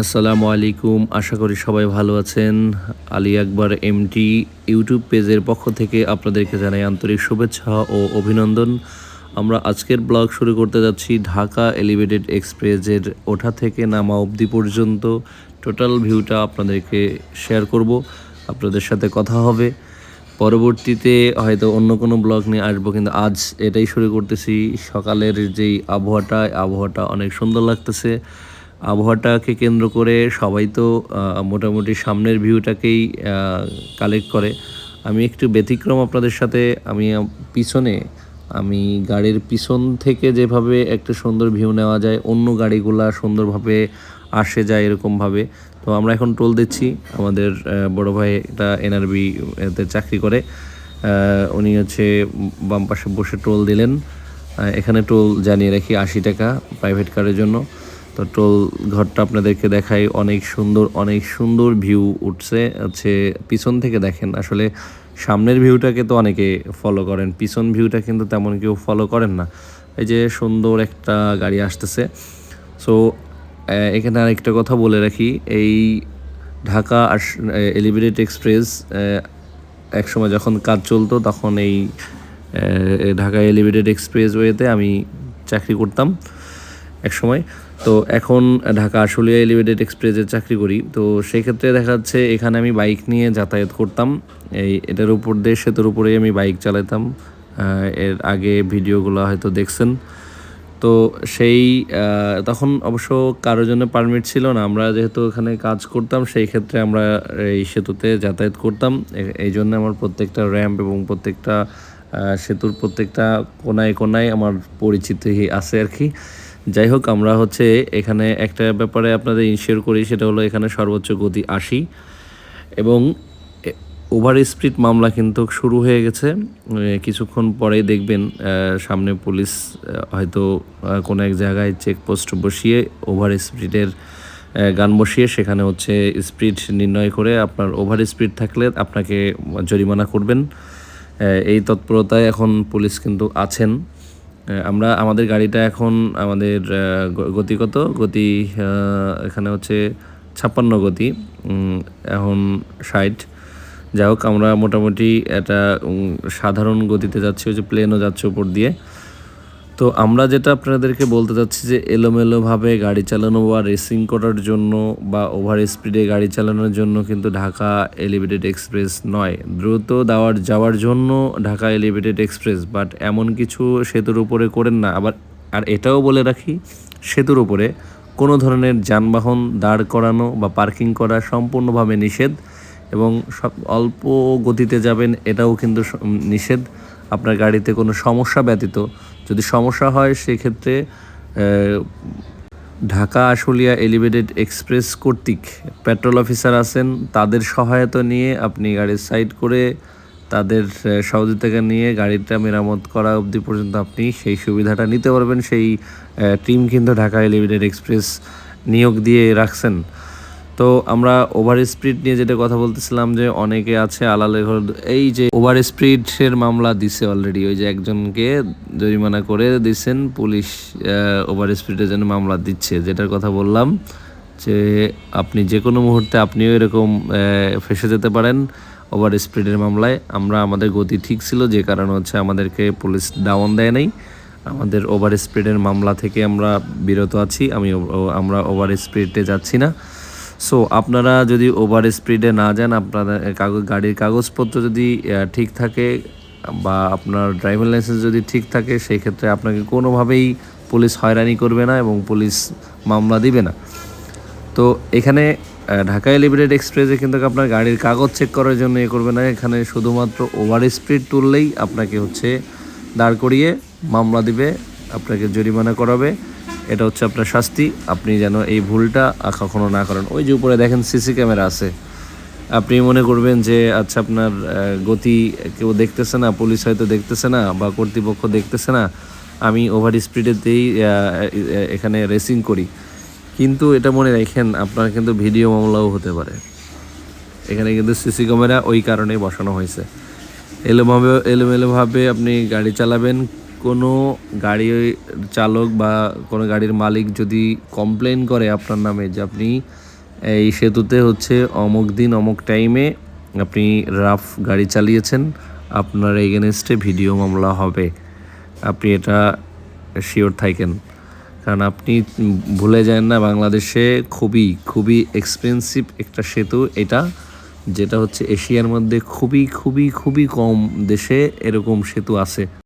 আসসালামু আলাইকুম, আশা করি সবাই ভালো আছেন। আলী আকবর এমটি ইউটিউব পেজের পক্ষ থেকে আপনাদেরকে জানাই আন্তরিক শুভেচ্ছা ও অভিনন্দন। আমরা আজকের ব্লগ শুরু করতে যাচ্ছি ঢাকা এলিভেটেড এক্সপ্রেসের ওঠা থেকে নামা অবধি পর্যন্ত টোটাল ভিউটা আপনাদেরকে শেয়ার করব, আপনাদের সাথে কথা হবে। পরবর্তীতে হয়তো অন্য কোনো ব্লগ নিয়ে আসবো, কিন্তু আজ এটাই শুরু করতেছি। সকালের যেই আবহাওয়াটা অনেক সুন্দর লাগতেছে। আবহাওয়াটাকে কেন্দ্র করে সবাই তো মোটামুটি সামনের ভিউটাকেই কালেক্ট করে। আমি একটু ব্যতিক্রম আপনাদের সাথে। পিছনে আমি গাড়ির পিছন থেকে যেভাবে একটা সুন্দর ভিউ নেওয়া যায়, অন্য গাড়িগুলা সুন্দরভাবে আসে যায় এরকমভাবে। তো আমরা এখন টোল দিচ্ছি। আমাদের বড় ভাই একটা এনআরবি এতে চাকরি করে, উনি হচ্ছে বাম পাশে বসে টোল দিলেন। এখানে টোল জানিয়ে রাখি 80 টাকা প্রাইভেট কারের জন্য। তো টোল ঘরটা আপনাদেরকে দেখাই, অনেক সুন্দর ভিউ উঠছে। হচ্ছে পিছন থেকে দেখেন, আসলে সামনের ভিউটাকে তো অনেকে ফলো করেন, পিছন ভিউটা কিন্তু তেমন কেউ ফলো করেন না। এই যে সুন্দর একটা গাড়ি আসতেছে। সো এখানে আরেকটা কথা বলে রাখি, এই ঢাকা এলিভেটেড এক্সপ্রেস একসময় যখন কাজ চলতো, তখন এই ঢাকা এলিভেটেড এক্সপ্রেসওয়েতে আমি চাকরি করতাম একসময়। তো এখন ঢাকা আশুলিয়া এলিভেটেড এক্সপ্রেসে চাকরি করি। তো সেই ক্ষেত্রে দেখা যাচ্ছে এখানে আমি বাইক নিয়ে যাতায়াত করতাম। এটার উপর দিয়ে সেতুর উপরেই আমি বাইক চালাতাম। এর আগে ভিডিওগুলো হয়তো দেখছেন। তো সেই তখন অবশ্য কারোর জন্য পারমিট ছিল না। আমরা যেহেতু এখানে কাজ করতাম, সেই ক্ষেত্রে আমরা এই সেতুতে যাতায়াত করতাম। এই জন্য আমার প্রত্যেকটা র্যাম্প এবং প্রত্যেকটা সেতুর প্রত্যেকটা কোনায় কোনায় আমার পরিচিতি আছে আর কি। যাই হোক, আমরা হচ্ছে এখানে একটা ব্যাপারে আপনাদের ইনশিওর করি, সেটা হলো এখানে সর্বোচ্চ গতি 80 এবং ওভার স্পিড মামলা কিন্তু শুরু হয়ে গেছে। কিছুক্ষণ পরেই দেখবেন সামনে পুলিশ হয়তো কোনো এক জায়গায় চেকপোস্ট বসিয়ে ওভার স্পিডের গান বসিয়ে সেখানে হচ্ছে স্পিড নির্ণয় করে আপনার ওভার স্পিড থাকলে আপনাকে জরিমানা করবেন। এই তৎপরতায় এখন পুলিশ কিন্তু আছেন। আমরা আমাদের গাড়িটা এখন আমাদের গতি এখানে হচ্ছে 56 গতি, এখন 60। যাই হোক, আমরা মোটামুটি একটা সাধারণ গতিতে যাচ্ছি, ওই যে প্লেনও যাচ্ছে উপর দিয়ে। তো আমরা যেটা আপনাদেরকে বলতে চাচ্ছি যে এলোমেলোভাবে গাড়ি চালানো বা রেসিং করার জন্য বা ওভার স্পিডে গাড়ি চালানোর জন্য কিন্তু ঢাকা এলিভেটেড এক্সপ্রেস নয়। দ্রুত যাওয়ার জন্য ঢাকা এলিভেটেড এক্সপ্রেস, বাট এমন কিছু সেতুর উপরে করেন না। আর এটাও বলে রাখি, সেতুর উপরে কোনো ধরনের যানবাহন দাঁড় করানো বা পার্কিং করা সম্পূর্ণভাবে নিষেধ, এবং অল্প গতিতে যাবেন এটাও কিন্তু নিষেধ। আপনার গাড়িতে কোনো সমস্যা ব্যতীত, যদি সমস্যা হয় সেক্ষেত্রে ঢাকা আশুলিয়া এলিভেটেড এক্সপ্রেস কর্তৃক পেট্রোল অফিসার আছেন, তাদের সহায়তা নিয়ে আপনি গাড়ির সাইড করে তাদের সহযোগিতা নিয়ে গাড়িটা মেরামত করা অবধি পর্যন্ত আপনি সেই সুবিধাটা নিতে পারবেন। সেই টিম কিন্তু ঢাকা এলিভেটেড এক্সপ্রেস নিয়োগ দিয়ে রাখছেন। তো আমরা ওভার স্পিড নিয়ে যেটা কথা বলতেছিলাম, যে অনেকে আছে আলালে ঘর, এই যে ওভার স্পিডের মামলা দিছে অলরেডি, ওই যে একজনকে জরিমানা করে দিচ্ছেন পুলিশ, ওভার স্পিডের জন্য মামলা দিচ্ছে। যেটার কথা বললাম যে আপনি যে কোনো মুহূর্তে আপনিও এরকম ফেসে যেতে পারেন ওভার স্পিডের মামলায়। আমাদের গতি ঠিক ছিল, যে কারণে হচ্ছে আমাদেরকে পুলিশ ডাউন দেয় নাই। আমাদের ওভার স্পিডের মামলা থেকে আমরা বিরত আছি। আমরা ওভার স্পিডে যাচ্ছি না। সো আপনারা যদি ওভার স্পিডে না যান, আপনাদের গাড়ির কাগজপত্র যদি ঠিক থাকে বা আপনার ড্রাইভিং লাইসেন্স যদি ঠিক থাকে, সেই ক্ষেত্রে আপনাকে কোনোভাবেই পুলিশ হয়রানি করবে না এবং পুলিশ মামলা দিবে না। তো এখানে ঢাকা এলিভেটেড এক্সপ্রেসে কিন্তু আপনার গাড়ির কাগজ চেক করার জন্য করবে না। এখানে শুধুমাত্র ওভার স্পিড তুললেই আপনাকে হচ্ছে দাঁড় করিয়ে মামলা দিবে, আপনাকে জরিমানা করাবে। এটা হচ্ছে আপনার শাস্তি। আপনি যেন এই ভুলটা কখনো না করেন। ওই যে উপরে দেখেন সিসি ক্যামেরা আছে, আপনি মনে করবেন যে আচ্ছা আপনার গতি কেউ দেখতেছে না, পুলিশ হয়তো দেখতেছে না বা কর্তৃপক্ষ দেখতেছে না, আমি ওভার স্পিডেতেই এখানে রেসিং করি। কিন্তু এটা মনে রাখেন, আপনার কিন্তু ভিডিও মামলাও হতে পারে। এখানে কিন্তু সিসি ক্যামেরা ওই কারণেই বসানো হয়েছে। এলোমেলোভাবে আপনি গাড়ি চালাবেন, কোনো গাড়ি চালক বা কোনো গাড়ির মালিক যদি কমপ্লেন করে আপনার নামে যে আপনি এই সেতুতে হচ্ছে অমুক দিন অমুক টাইমে আপনি রাফ গাড়ি চালিয়েছেন, আপনার এগেনস্টে ভিডিও মামলা হবে। আপনি এটা শিওর থাকেন, কারণ আপনি ভুলে যান না বাংলাদেশে খুবই খুবই এক্সপেন্সিভ একটা সেতু এটা, যেটা হচ্ছে এশিয়ার মধ্যে খুবই খুবই খুবই কম দেশে এরকম সেতু আছে।